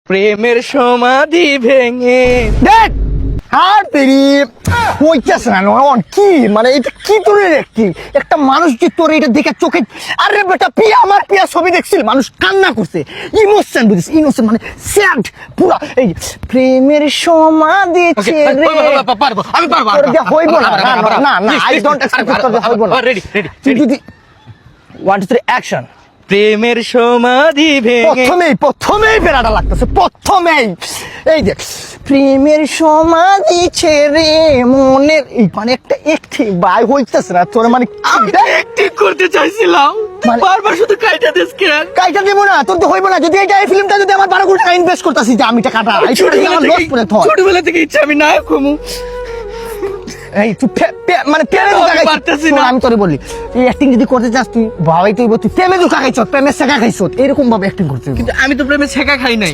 প্রেমের সমাধি ভেঙে দেখ আর তেরি হইতেছে না নয়ন কি মানে এটা কি তোর একটি একটা মানুষ যে তোর এটা দেখে চোখে আরে বেটা পিয়া আমার পিয়া ছবি দেখছিল মানুষ কান্না করছে ইমোশন বুঝিস ইমোশন মানে স্যাড পুরা এই যে, প্রেমের সমাধি ছেড়ে পারবো আমি পারবো তোর দিয়ে হইব না না না আই ডোন্ট এক্সপেক্ট তোর দিয়ে হইব না রেডি তুই যদি 1 2 3 অ্যাকশন প্রেমের সমাধি ভেঙে প্রথমেই বেড়াটা লাগতেছে প্রথমেই এই দেখ প্রেমের সমাধি ছেড়ে মনের এই মানে একটা একটি বাই হইতেছে না তোর মানে আমি ঠিক করতে চাইছিলাম মানে- বারবার শুধু কাইটা দেশ কেন কাইটা দেবো না তোর তো হইব না যদি এই ফিল্মটা যদি আমার 12 কোটি টাকা ইনভেস্ট করতেছি যে আমি টাকাটা ছোটবেলা থেকে ইচ্ছা আমি নায়ক হমু এই তুই মানে প্রেমে আমি ধোঁকা খাইছিস। পারতেছি না। শোন, আমি তোরে বলি এই অ্যাক্টিং যদি করতে চাস তুই ভাবাই তুই প্রেমে ধোঁকা খাইছ প্রেমের শেখা খাইছ এরকম ভাবে অ্যাক্টিং করতে হবে। কিন্তু আমি তো প্রেমে ছেঁকা খাই নাই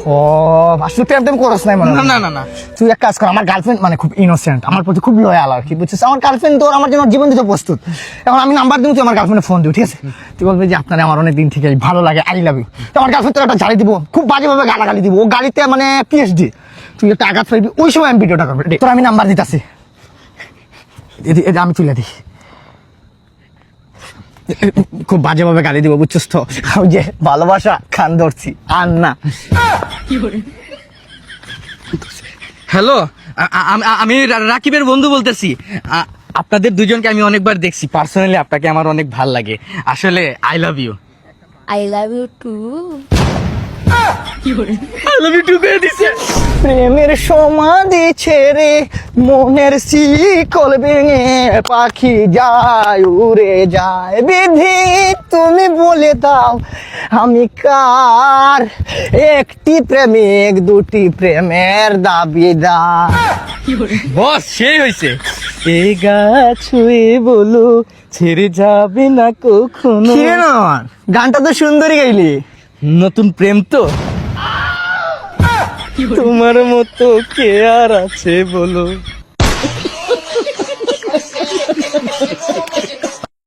ও আসলে প্রেম টেম করস নাই মনে হয়। না না না তুই এক কাজ কর আমার গার্লফ্রেন্ড মানে খুব ইনোসেন্ট আমার প্রতি খুব লয়াল আর কি বুঝছিস আমার গার্লফ্রেন্ড তোর আমার জন্য জীবন দিতে প্রস্তুত এখন আমি নাম্বার দিই তুই আমার গার্লফ্রেন্ডে ফোন দিও ঠিক আছে তুই বলবি যে আপনার আমার অনেক দিন থেকে ভালো লাগে আই লাভ ইউ তো আমার গার্লফ্রেন্ড তোর একটা ঝাড়ি দিব খুব বাজেভাবে গালাগালি দিব ও গাড়িতে মানে পিএইচডি তুই একটা আঘাত ফেলবি ওই সময় আমি ভিডিওটা করবি তোর আমি নাম্বার দিতেছি আমি তুলে দিই খুব বাজেভাবে গালি দিব বুঝছিস তো ওই যে ভালোবাসা খান ধরছি আর না হ্যালো আমি রাকিবের বন্ধু বলতেছি আপনাদের দুজনকে আমি অনেকবার দেখছি পার্সোনালি আপনাকে আমার অনেক ভাল লাগে আসলে I love you I love you too. I love you too করে দিছে প্রেমের সমাধি ছেড়ে মনের শিকল ভেঙে পাখি যায় উড়ে যায় বিধি তুমি বলে দাও আমি কার একটি প্রেমিক দুটি প্রেমের দাবিদার বস সেই হইছে এই গাছ ছুঁয়ে বলো ছেড়ে যাবে না কখনো কিরে না গানটা তো সুন্দরী গাইলি নতুন প্রেম তো তোমার মতো কে আর আছে বলো